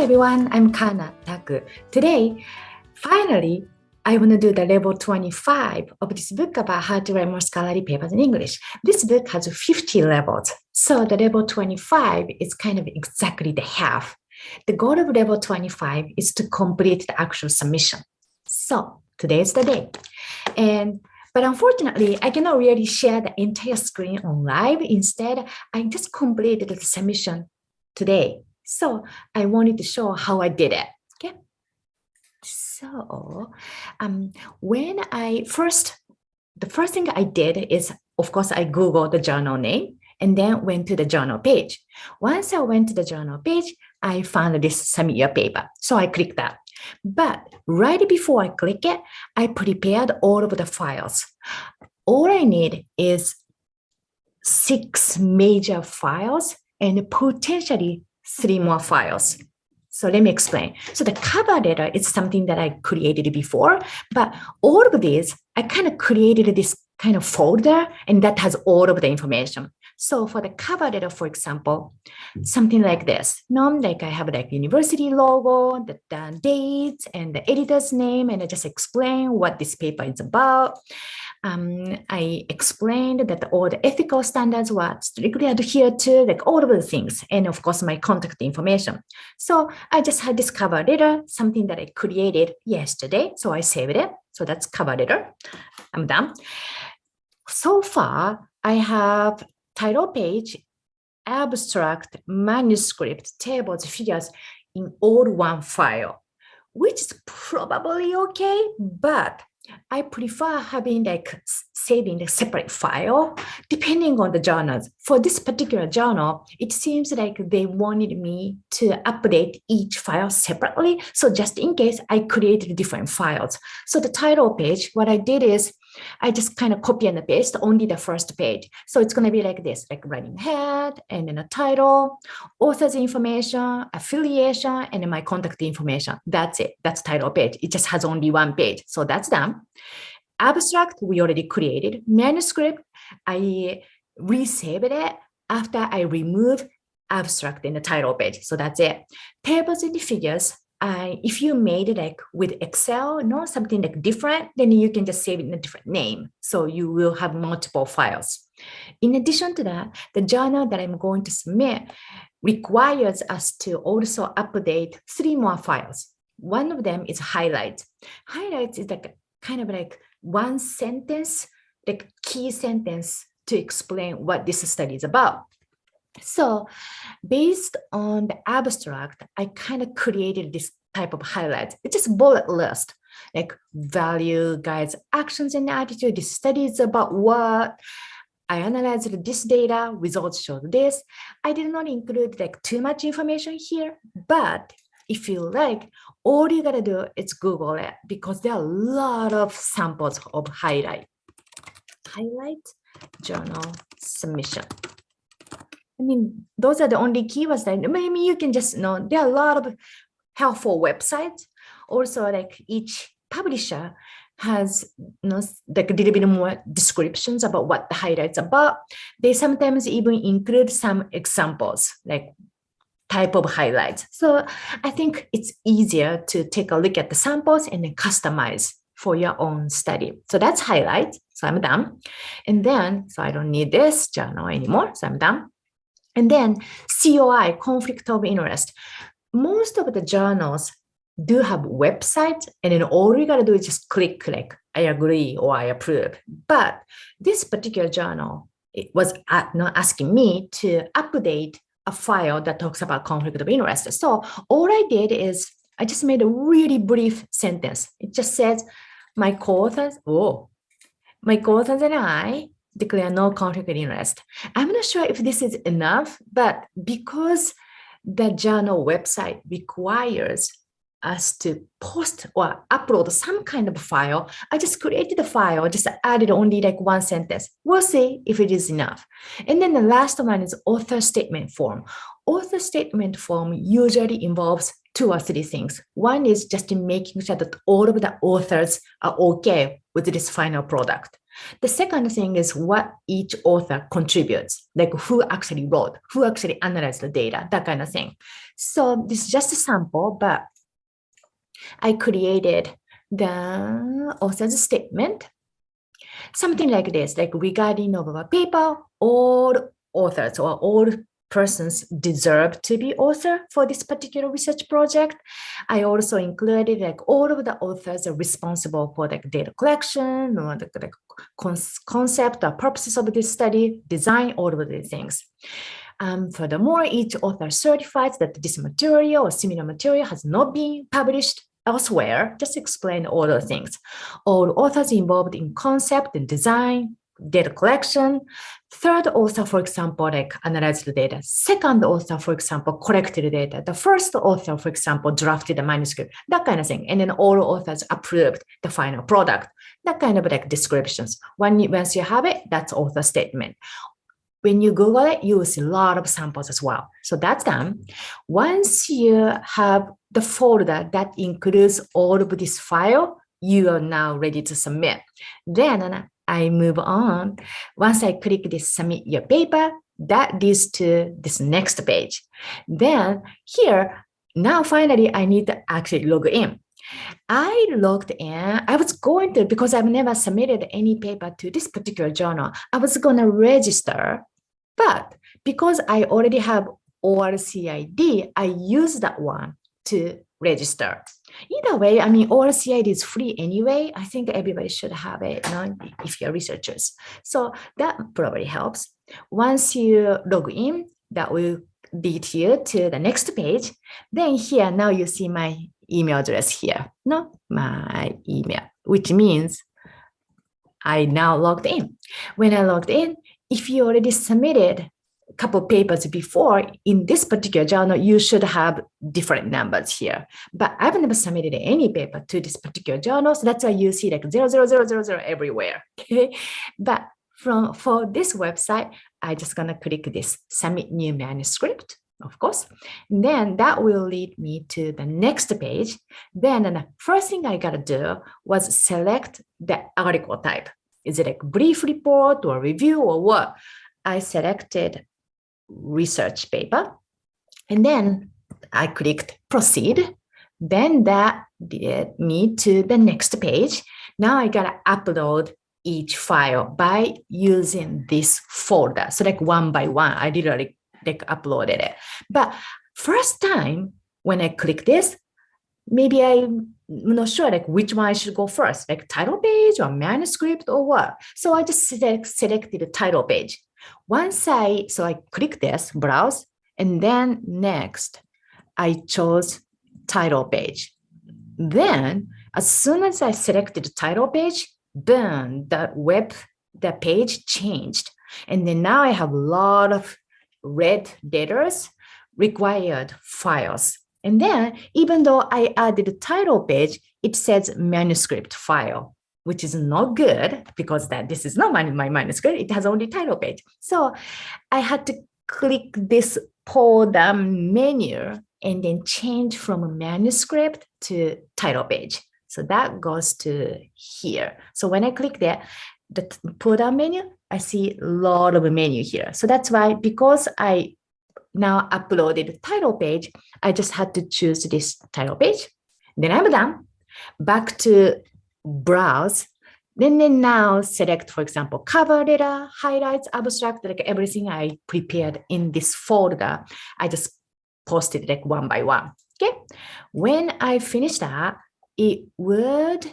everyone, I'm Kana Taku. Today, finally, I want to do the level 25 of this book about how to write more scholarly papers in English. This book has 50 levels, so the level 25 is kind of exactly the half. The goal of level 25 is to complete the actual submission. So today is the day. But unfortunately, I cannot really share the entire screen on live. Instead, I just completed the submission today. So I wanted to show how I did it. Okay. So the first thing I did is, of course, I Googled the journal name and then went to the journal page. Once I went to the journal page, I found this submit your paper. So I clicked that. But right before I click it, I prepared all of the files. All I need is 6 major files and potentially 3 more files. So let me explain. So the cover letter is something that I created before, but all of these, I kind of created this kind of folder and that has all of the information. So for the cover letter, for example, something like this, like I have like university logo, the dates and the editor's name, and I just explain what this paper is about. I explained that all the ethical standards were strictly adhered to, like all of the things, and of course my contact information. So I just had this cover letter, something that I created yesterday. So I saved it. So that's cover letter. I'm done. So far, I have title page, abstract, manuscript, tables, figures in all one file, which is probably okay, but I prefer having like saving a separate file depending on the journals. For this particular journal, it seems like they wanted me to update each file separately. So just in case, I created different files. So the title page, what I did is I just kind of copy and paste only the first page. So it's going to be like this, like writing head and then a title, author's information, affiliation, and then my contact information. That's it. That's title page. It just has only one page. So that's done. Abstract, we already created. Manuscript, I resaved it after I remove abstract in the title page. So that's it. Tables and figures, if you made it like with Excel, something like different, then you can just save it in a different name. So you will have multiple files. In addition to that, the journal that I'm going to submit requires us to also update 3 more files. One of them is highlights. Highlights is like kind of like one sentence, like key sentence to explain what this study is about. So based on the abstract, I kind of created this type of highlights. It's just bullet list, like value, guides, actions, and attitude. This study is about what? I analyzed this data, results showed this. I did not include like too much information here, but if you like, all you gotta do is Google it because there are a lot of samples of highlight journal submission. I mean, those are the only keywords that maybe you can just know. There are a lot of helpful websites. Also, like each publisher has like a little bit more descriptions about what the highlights about. They sometimes even include some examples, like type of highlights. So I think it's easier to take a look at the samples and then customize for your own study. So that's highlights. So I'm done. And then, so I don't need this journal anymore. So I'm done. And then COI, conflict of interest. Most of the journals do have websites, and then all you gotta do is just click like I agree or I approve. But this particular journal, it was asking me to update a file that talks about conflict of interest. So all I did is I just made a really brief sentence. It just says, my co-authors and I declare no conflict of interest. I'm not sure if this is enough, but because the journal website requires us to post or upload some kind of file, I just created a file, just added only like one sentence. We'll see if it is enough. And then the last one is author statement form. Author statement form usually involves two or three things. One is just making sure that all of the authors are okay with this final product. The second thing is what each author contributes, like who actually wrote, who actually analyzed the data, that kind of thing. So this is just a sample, but I created the author's statement, something like this, like regarding of a paper, all authors or all persons deserve to be author for this particular research project. I also included like all of the authors are responsible for like data collection or the concept or purposes of this study, design, all of these things. Furthermore, each author certifies that this material or similar material has not been published elsewhere. Just explain all those things. All authors involved in concept and design, data collection. Third author, for example, like analyzed the data. Second author, for example, collected the data. The first author, for example, drafted the manuscript, that kind of thing. And then all authors approved the final product, that kind of like descriptions. Once you have it, that's author statement. When you Google it, you will see a lot of samples as well. So that's done. Once you have the folder that includes all of this file, you are now ready to submit. Then I move on. Once I click this submit your paper, that leads to this next page. Then here, now finally, I need to actually log in. I logged in. I was going to, because I've never submitted any paper to this particular journal, I was going to register. But because I already have ORCID, I use that one to register. Either way, I mean, ORCID is free anyway. I think everybody should have it, you know, if you're researchers. So that probably helps. Once you log in, that will lead you to the next page. Then here, now you see my email address here, no, my email, which means I now logged in. When I logged in, if you already submitted a couple of papers before in this particular journal, you should have different numbers here. But I've never submitted any paper to this particular journal, so that's why you see like 00000 everywhere. Okay, but for this website, I just gonna click this submit new manuscript, of course. And then that will lead me to the next page. Then the first thing I gotta do was select the article type. Is it a brief report or review or what? I selected research paper and then I clicked proceed. Then that led me to the next page. Now I gotta upload each file by using this folder. So like one by one, I literally like uploaded it. But first time when I click this, maybe I'm not sure like which one I should go first, like title page or manuscript or what. So I just selected the title page. So I click this, browse, and then next I chose title page. Then as soon as I selected the title page, boom, the page changed. And then now I have a lot of red letters, required files. And then even though I added the title page, it says manuscript file, which is not good because this is not my manuscript. It has only title page. So I had to click this pull down menu and then change from a manuscript to title page. So that goes to here. So when I click that, the pull down menu, I see a lot of a menu here. So that's why, because I now uploaded the title page, I just had to choose this title page. Then I'm done. Back to browse. Then now select, for example, cover letter, highlights, abstract, like everything I prepared in this folder. I just posted like one by one. Okay. When I finish that, it would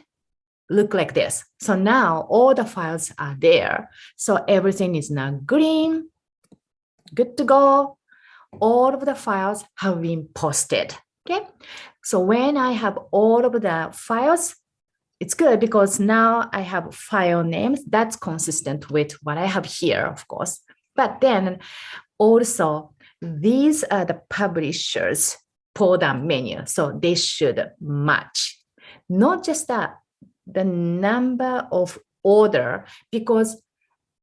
look like this. So now all the files are there. So everything is now green, good to go. All of the files have been posted. Okay. So when I have all of the files, it's good because now I have file names that's consistent with what I have here, of course. But then also these are the publishers pull down menu. So they should match. Not just that, the number of order, because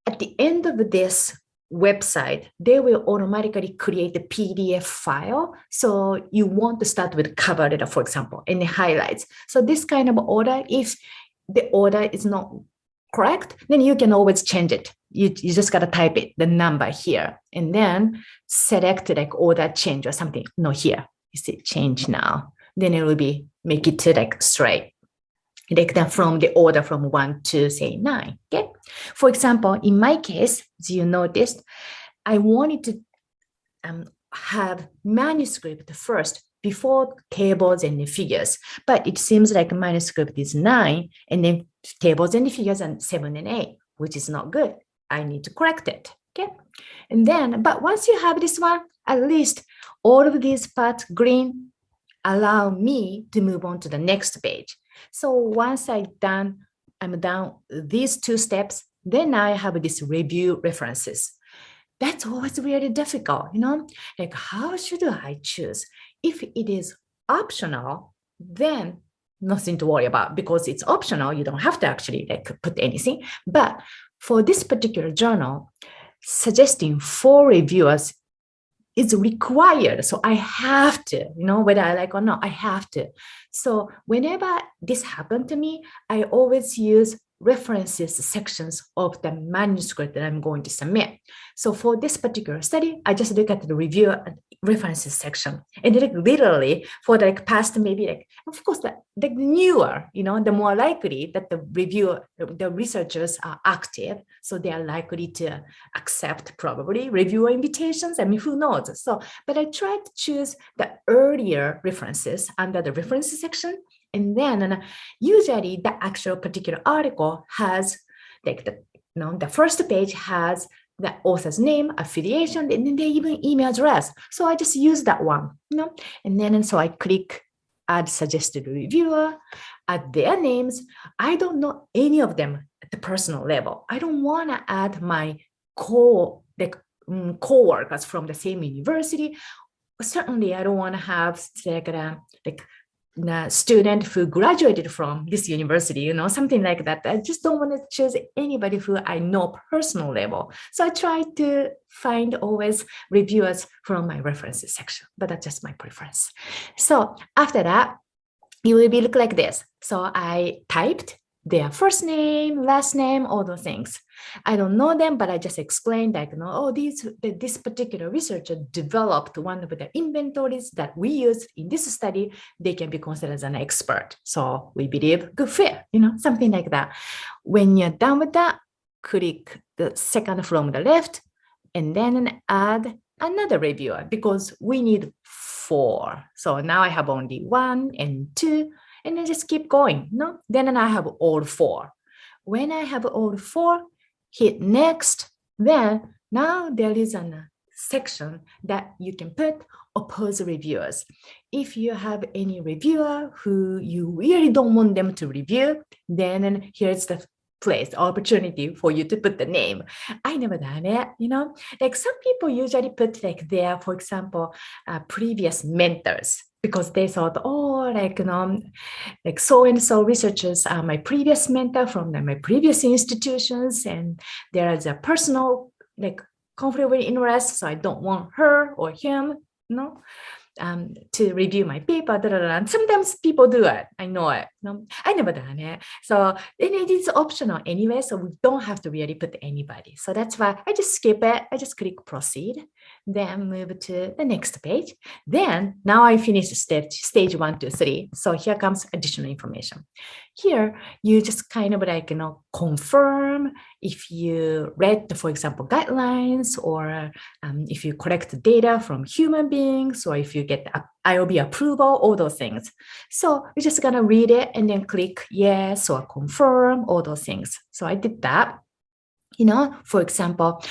at the end of this website, they will automatically create the PDF file. So you want to start with cover letter, for example, and the highlights. So this kind of order, if the order is not correct, then you can always change it. You just got to type it, the number here, and then select like order change or something. No, here, you see change now. Then it will be, make it to like straight. Like that from the order from 1 to say 9. Okay. For example, in my case, as you noticed, I wanted to have manuscript first before tables and the figures, but it seems like manuscript is 9 and then tables and the figures are 7 and 8, which is not good. I need to correct it. Okay. And then, but once you have this one, at least all of these parts green allow me to move on to the next page. So once I'm done these 2 steps, then I have this review references. That's always really difficult, like how should I choose? If it is optional, then nothing to worry about because it's optional. You don't have to actually like put anything. But for this particular journal, suggesting 4 reviewers is required. So I have to, whether I like or not, I have to. So whenever this happened to me, I always use references sections of the manuscript that I'm going to submit. So for this particular study, I just look at the review references section. And like literally for like past, maybe like, of course, the newer, the more likely that the researchers are active. So they are likely to accept probably reviewer invitations. I mean, who knows? So, but I try to choose the earlier references under the references section. And then usually the actual particular article has like the first page has the author's name, affiliation, and then they even email address. So I just use that one, and then so I click add suggested reviewer, add their names. I don't know any of them at the personal level. I don't want to add my co-workers from the same university. Certainly, I don't want to have like the student who graduated from this university, something like that. I just don't want to choose anybody who I know personal level. So I try to find always reviewers from my references section, but that's just my preference. So after that, it will be look like this. So I typed their first name, last name, all those things. I don't know them, but I just explained that, this particular researcher developed one of the inventories that we use in this study. They can be considered as an expert. So we believe good fit, something like that. When you're done with that, click the second from the left and then add another reviewer because we need 4. So now I have only 1 and 2. And then just keep going, Then I have all 4. When I have all 4, hit next. Then now there is a section that you can put oppose reviewers. If you have any reviewer who you really don't want them to review, then here's the place, opportunity for you to put the name. I never done it, Like some people usually put like their, for example, previous mentors because they thought, like so-and-so researchers are my previous mentor from my previous institutions, and there is a personal like conflict of interest, so I don't want her or him, to review my paper. And sometimes people do it. I know it. I never done it. So it is optional anyway, so we don't have to really put anybody. So that's why I just skip it. I just click proceed, then move to the next page. Then now I finished stage 1, 2, 3. So here comes additional information. Here, you just kind of like, confirm if you read, for example, guidelines, or if you collect data from human beings, or if you get IOB approval, all those things. So you're just gonna read it and then click yes or confirm, all those things. So I did that. For example,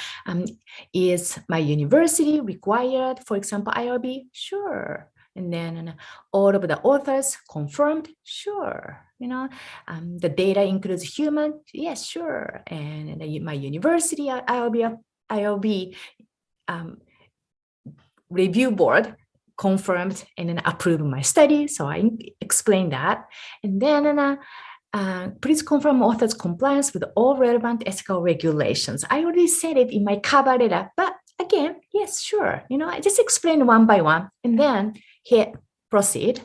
is my university required, for example, IOB? Sure. And then all of the authors confirmed? Sure. The data includes human? Yes, sure. And my university IOB review board confirmed and then approved my study. So I explained that. And then Please confirm author's compliance with all relevant ethical regulations. I already said it in my cover letter, but again, yes, sure. I just explain one by one and then hit proceed.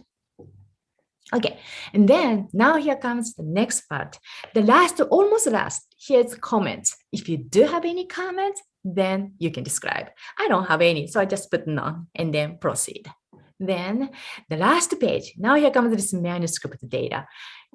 Okay, and then now here comes the next part. The last, almost last, here's comments. If you do have any comments, then you can describe. I don't have any, so I just put none and then proceed. Then the last page, now here comes this manuscript data.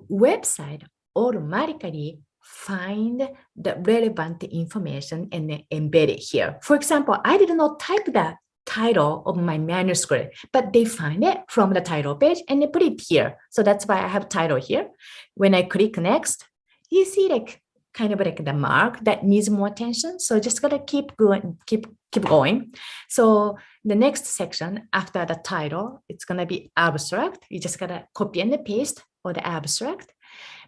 Website automatically find the relevant information and then embed it here. For example, I did not type that title of my manuscript, but they find it from the title page and they put it here. So that's why I have title here. When I click next, you see like kind of like the mark that needs more attention. So just gotta keep going, keep going. So the next section after the title, it's gonna be abstract. You just gotta copy and paste for the abstract,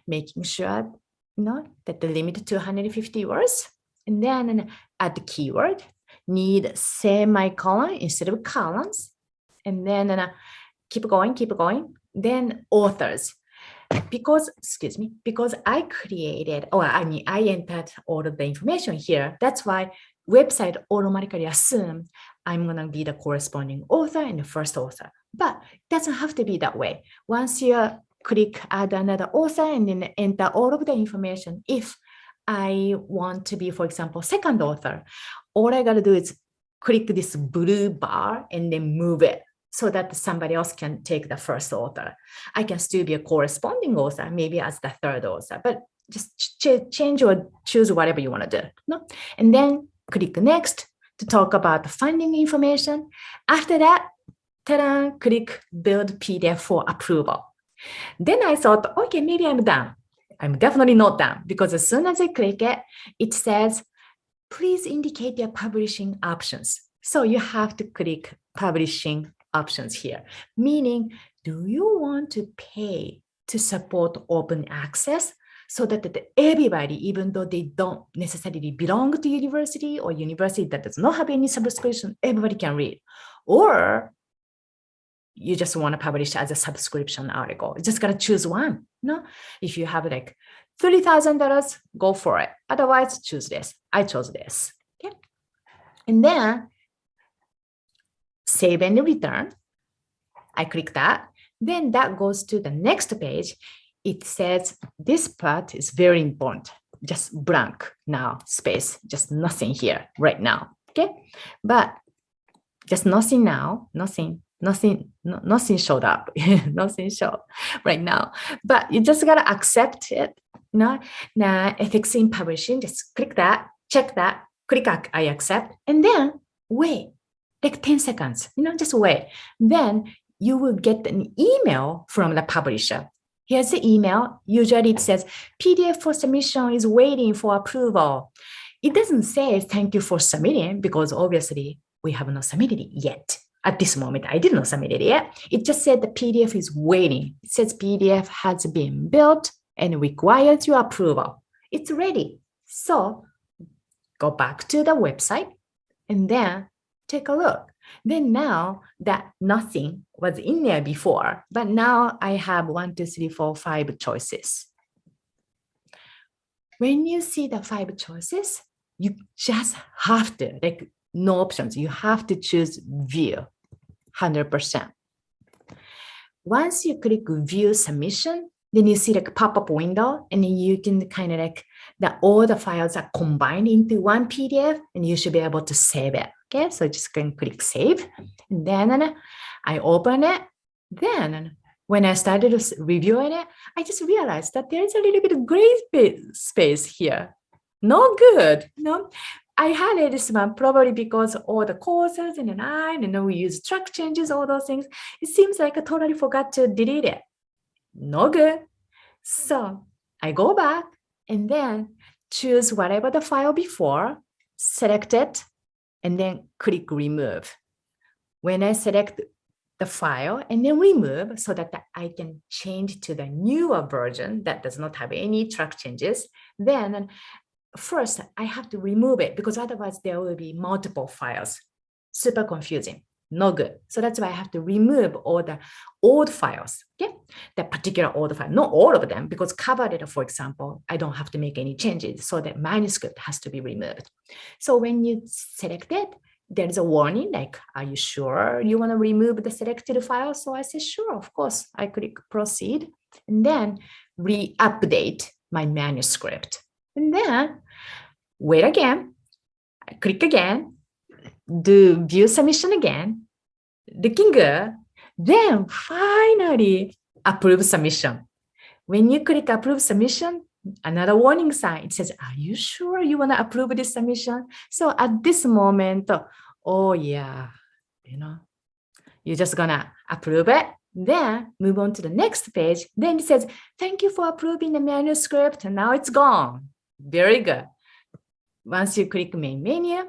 making sure that the limit to 250 words, and then add the keyword. Need semicolon instead of columns, and then keep going. Then authors, because I created, I entered all of the information here. That's why website automatically assume I'm gonna be the corresponding author and the first author, but it doesn't have to be that way. Once you click add another author and then enter all of the information, if I want to be, for example, second author, all I got to do is click this blue bar and then move it so that somebody else can take the first author. I can still be a corresponding author, maybe as the third author, but just change or choose whatever you want to do. No? And then click next to talk about the funding information. After that, click build PDF for approval. Then I thought, okay, maybe I'm done. I'm definitely not done, because as soon as I click it, it says, please indicate your publishing options. So you have to click publishing options here, meaning, do you want to pay to support open access so that everybody, even though they don't necessarily belong to university or university that does not have any subscription, everybody can read? Or you just want to publish as a subscription article. You just got to choose one. No, if you have like $30,000, go for it. Otherwise, choose this. I chose this. Okay. And then save and return. I click that. Then that goes to the next page. It says this part is very important. Just blank now, space, just nothing here right now. Okay. But just nothing now, nothing showed up. Nothing showed right now, but you just gotta accept it. Now ethics in publishing, just click that, check that, click I accept, and then wait like 10 seconds, just wait. Then you will get an email from the publisher. Here's the email. Usually it says PDF for submission is waiting for approval. It doesn't say thank you for submitting, because obviously we have not submitted it yet. At this moment, I did not submit it yet. It just said the PDF is waiting. It says PDF has been built and requires your approval. It's ready. So go back to the website and then take a look. Then now that nothing was in there before, but now I have 1, 2, 3, 4, 5 choices. When you see the 5 choices, you just have to, like, no options. You have to choose view 100%. Once you click view submission, then you see like a pop-up window, and then you can kind of like all the files are combined into one PDF, and you should be able to save it. Okay, so just can click save, and then I open it. Then when I started reviewing it, I just realized that there is a little bit of gray space here. No good, no. I highlighted this one probably because all the courses and then we use track changes, all those things. It seems like I totally forgot to delete it. No good. So I go back and then choose whatever the file before, select it, and then click remove. When I select the file and then remove so that I can change to the newer version that does not have any track changes, then first, I have to remove it because otherwise there will be multiple files. Super confusing. no good. So that's why I have to remove all the old files, okay? The particular old file, not all of them, because cover letter, for example, I don't have to make any changes. So the manuscript has to be removed. So when you select it, there's a warning like, are you sure you want to remove the selected file? So I say, sure, of course. I click proceed and then re-update my manuscript. And then wait again, I click again, do view submission again, looking good, then finally approve submission. When you click approve submission, another warning sign, it says, are you sure you want to approve this submission? So at this moment, oh yeah, you're just gonna approve it, then move on to the next page. Then it says, thank you for approving the manuscript. And now it's gone. Very good. Once you click main menu,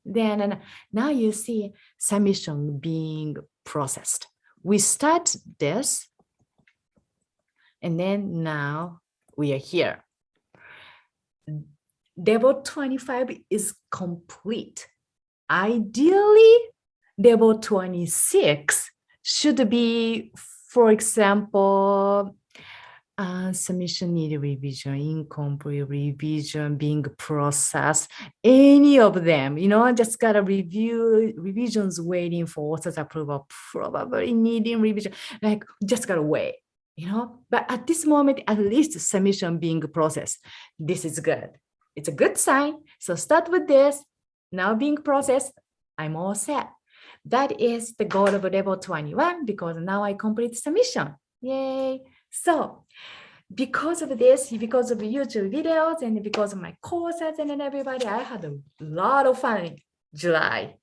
then now you see submission being processed. We start this, and then now we are here. Level 25 is complete. Ideally, level 26 should be, for example, submission need revision, incomplete revision being processed, any of them, just gotta review, revisions waiting for author's approval, probably needing revision, like just gotta wait, but at this moment, at least submission being processed. This is good. It's a good sign. So start with this, now being processed, I'm all set. That is the goal of level 21 because now I complete submission. Yay. So because of this, because of YouTube videos and because of my courses and then everybody, I had a lot of fun in July.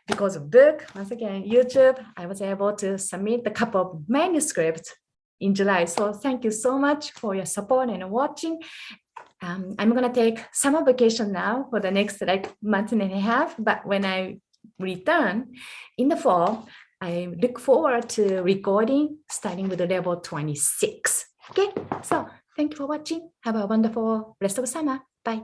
Because of book, once again, YouTube, I was able to submit a couple of manuscripts in July. So thank you so much for your support and watching. I'm going to take summer vacation now for the next month and a half. But when I return in the fall, I look forward to recording starting with the level 26. Okay, so thank you for watching. Have a wonderful rest of summer. Bye.